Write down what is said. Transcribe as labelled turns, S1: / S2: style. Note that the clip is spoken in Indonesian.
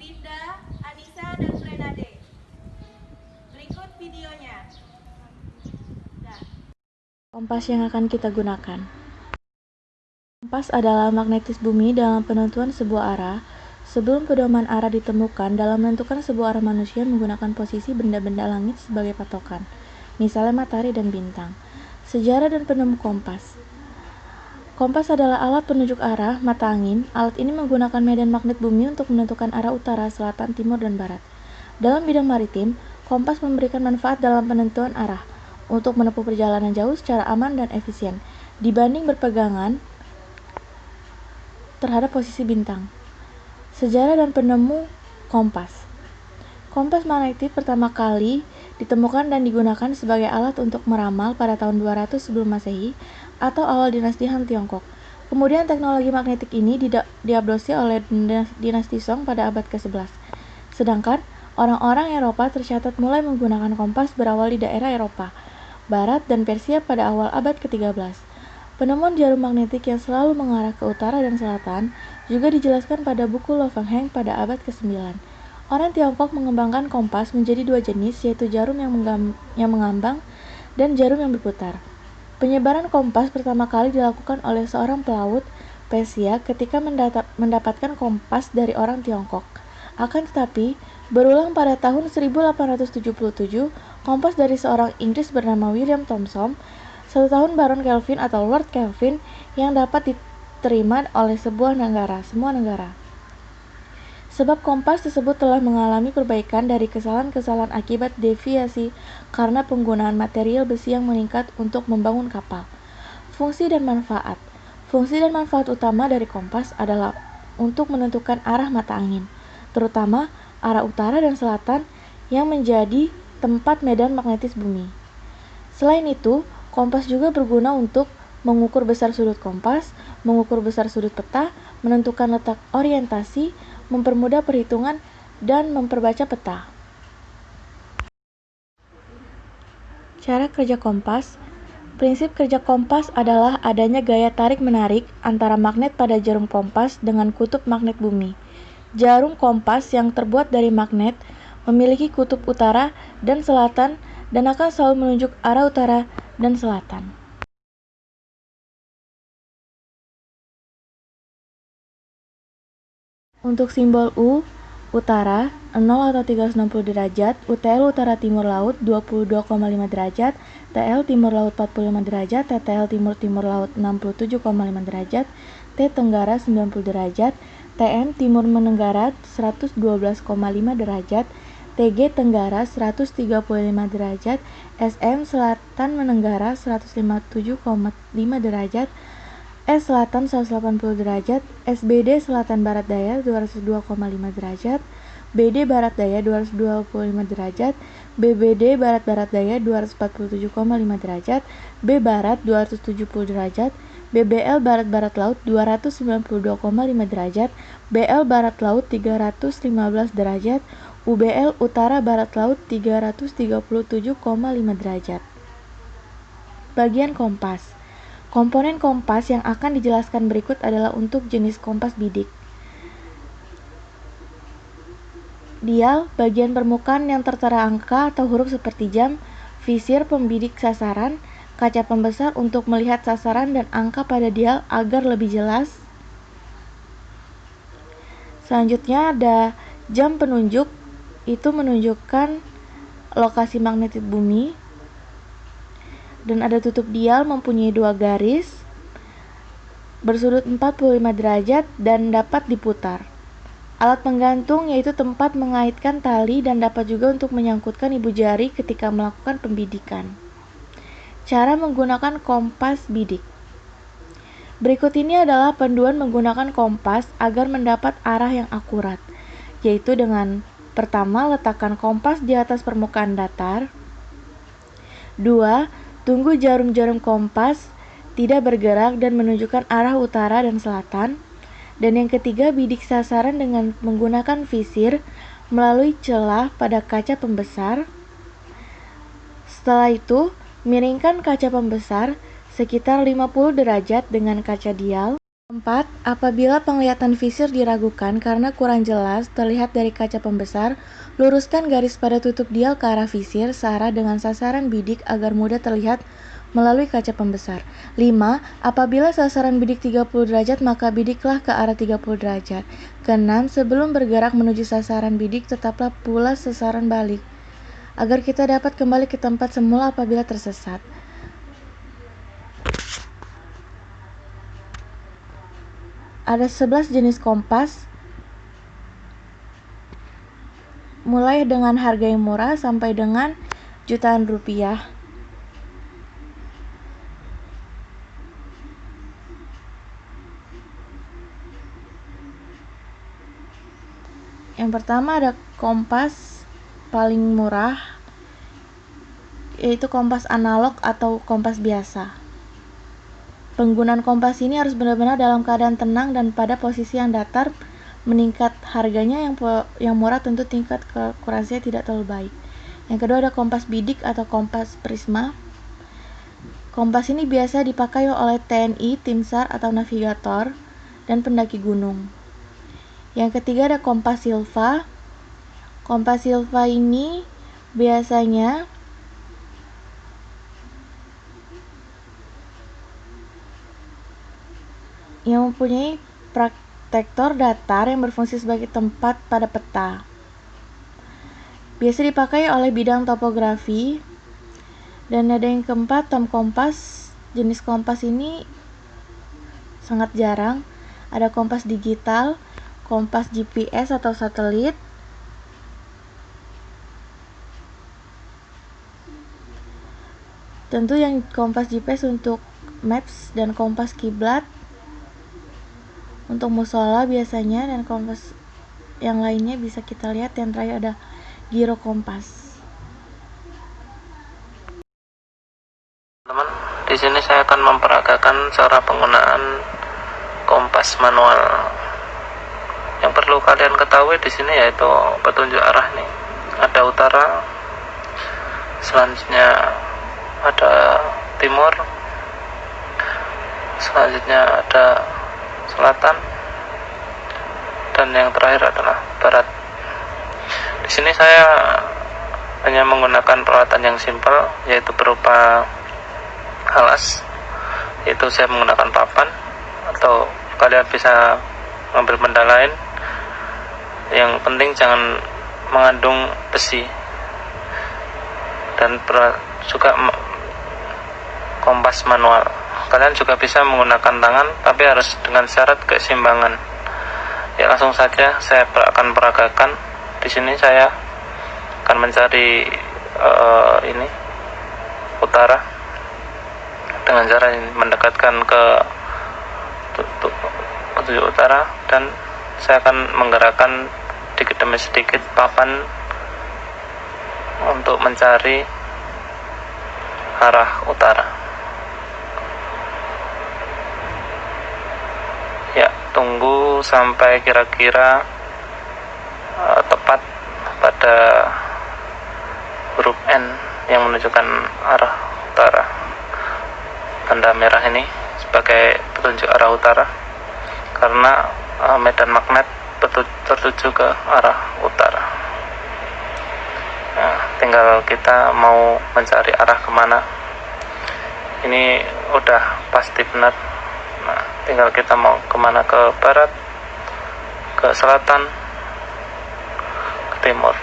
S1: Linda, Anissa, dan Frenade. Berikut videonya.
S2: Kompas yang akan kita gunakan. Kompas adalah magnetis bumi dalam penentuan sebuah arah. Sebelum pedoman arah ditemukan, dalam menentukan sebuah arah manusia menggunakan posisi benda-benda langit sebagai patokan, misalnya matahari dan bintang. Sejarah dan penemu kompas. Kompas adalah alat penunjuk arah, mata angin. Alat ini menggunakan medan magnet bumi untuk menentukan arah utara, selatan, timur, dan barat. Dalam bidang maritim, kompas memberikan manfaat dalam penentuan arah untuk menempuh perjalanan jauh secara aman dan efisien dibanding berpegangan terhadap posisi bintang. Sejarah dan penemu kompas. Kompas magnetik pertama kali ditemukan dan digunakan sebagai alat untuk meramal pada tahun 200 sebelum Masehi atau awal dinasti Han Tiongkok. Kemudian teknologi magnetik ini diadopsi oleh dinasti Song pada abad ke-11. Sedangkan orang-orang Eropa tercatat mulai menggunakan kompas berawal di daerah Eropa Barat dan Persia pada awal abad ke-13. Penemuan jarum magnetik yang selalu mengarah ke utara dan selatan juga dijelaskan pada buku Lo Feng Heng pada abad ke-9. Orang Tiongkok mengembangkan kompas menjadi dua jenis, yaitu jarum yang mengambang dan jarum yang berputar. Penyebaran kompas pertama kali dilakukan oleh seorang pelaut Persia ketika mendapatkan kompas dari orang Tiongkok. Akan tetapi, berulang pada tahun 1877, kompas dari seorang Inggris bernama William Thomson, satu tahun Baron Kelvin atau Lord Kelvin, yang dapat diterima oleh semua negara. Sebab kompas tersebut telah mengalami perbaikan dari kesalahan-kesalahan akibat deviasi karena penggunaan material besi yang meningkat untuk membangun kapal. Fungsi dan manfaat. Fungsi dan manfaat utama dari kompas adalah untuk menentukan arah mata angin, terutama arah utara dan selatan yang menjadi tempat medan magnetis bumi. Selain itu, kompas juga berguna untuk mengukur besar sudut kompas, mengukur besar sudut peta, menentukan letak orientasi, mempermudah perhitungan, dan memperbaca peta. Cara kerja kompas. Prinsip kerja kompas adalah adanya gaya tarik-menarik antara magnet pada jarum kompas dengan kutub magnet bumi. Jarum kompas yang terbuat dari magnet memiliki kutub utara dan selatan dan akan selalu menunjuk arah utara dan selatan. Untuk simbol U, utara 0 atau 360 derajat, UTL utara timur laut 22,5 derajat, TL timur laut 45 derajat, TTL timur laut 67,5 derajat, T tenggara 90 derajat, TM timur menenggara 112,5 derajat, TG tenggara 135 derajat, SM selatan menenggara 157,5 derajat, S selatan 180 derajat, SBD selatan barat daya 202,5 derajat, BD barat daya 225 derajat, BBD barat daya 247,5 derajat, B barat 270 derajat, BBL barat laut 292,5 derajat, BL barat laut 315 derajat, UBL utara barat laut 337,5 derajat. Bagian kompas. Komponen kompas yang akan dijelaskan berikut adalah untuk jenis kompas bidik. Dial, bagian permukaan yang tertera angka atau huruf seperti jam, visir pembidik sasaran, kaca pembesar untuk melihat sasaran dan angka pada dial agar lebih jelas. Selanjutnya ada jam penunjuk, itu menunjukkan lokasi magnetit bumi. Dan ada tutup dial mempunyai dua garis bersudut 45 derajat dan dapat diputar. Alat penggantung yaitu tempat mengaitkan tali dan dapat juga untuk menyangkutkan ibu jari ketika melakukan pembidikan. Cara menggunakan kompas bidik. Berikut ini adalah panduan menggunakan kompas agar mendapat arah yang akurat, yaitu dengan pertama, letakkan kompas di atas permukaan datar. 2. Tunggu jarum-jarum kompas tidak bergerak dan menunjukkan arah utara dan selatan. Dan yang ketiga, bidik sasaran dengan menggunakan visir melalui celah pada kaca pembesar. Setelah itu, miringkan kaca pembesar sekitar 50 derajat dengan kaca dial. Keempat, apabila penglihatan visir diragukan karena kurang jelas terlihat dari kaca pembesar, luruskan garis pada tutup dial ke arah visir searah dengan sasaran bidik agar mudah terlihat melalui kaca pembesar. 5. Apabila sasaran bidik 30 derajat, maka bidiklah ke arah 30 derajat. Keenam, sebelum bergerak menuju sasaran bidik, tetaplah pula sasaran balik, agar kita dapat kembali ke tempat semula apabila tersesat. Ada 11 jenis kompas, mulai dengan harga yang murah sampai dengan jutaan rupiah. Yang pertama ada kompas paling murah, yaitu kompas analog atau kompas biasa. Penggunaan kompas ini harus benar-benar dalam keadaan tenang dan pada posisi yang datar. Meningkat harganya, yang murah tentu tingkat keakurasinya tidak terlalu baik. Yang kedua ada kompas bidik atau kompas prisma. Kompas ini biasa dipakai oleh TNI, tim SAR atau navigator, dan pendaki gunung. Yang ketiga ada kompas silva. Kompas silva ini biasanya yang mempunyai protektor datar yang berfungsi sebagai tempat pada peta. Biasa dipakai oleh bidang topografi. Dan ada yang keempat, tom kompas. Jenis kompas ini sangat jarang. Ada kompas digital, kompas GPS atau satelit, tentu yang kompas GPS untuk maps, dan kompas kiblat untuk musola biasanya, dan kompas yang lainnya bisa kita lihat. Yang terakhir ada giro kompas.
S3: Teman, di sini saya akan memperagakan cara penggunaan kompas manual. Yang perlu kalian ketahui di sini yaitu petunjuk arah nih. Ada utara, selanjutnya ada timur, selanjutnya ada selatan, dan yang terakhir adalah barat. Di sini saya hanya menggunakan peralatan yang simpel, yaitu berupa alas, yaitu saya menggunakan papan, atau kalian bisa mengambil benda lain. Yang penting jangan mengandung besi. Dan juga kompas manual. Kalian juga bisa menggunakan tangan, tapi harus dengan syarat keseimbangan. Ya, langsung saja saya akan peragakan. Di sini saya akan mencari ini utara dengan cara mendekatkan ke tujuh utara, dan saya akan menggerakkan sedikit demi sedikit papan untuk mencari arah utara. Ya, tunggu sampai kira-kira tepat pada huruf N yang menunjukkan arah utara. Tanda merah ini sebagai petunjuk arah utara, karena medan magnet tertuju ke arah utara. Nah, tinggal kita mau mencari arah kemana. Ini udah pasti benar. Nah, tinggal kita mau kemana, ke barat, ke selatan, ke timur.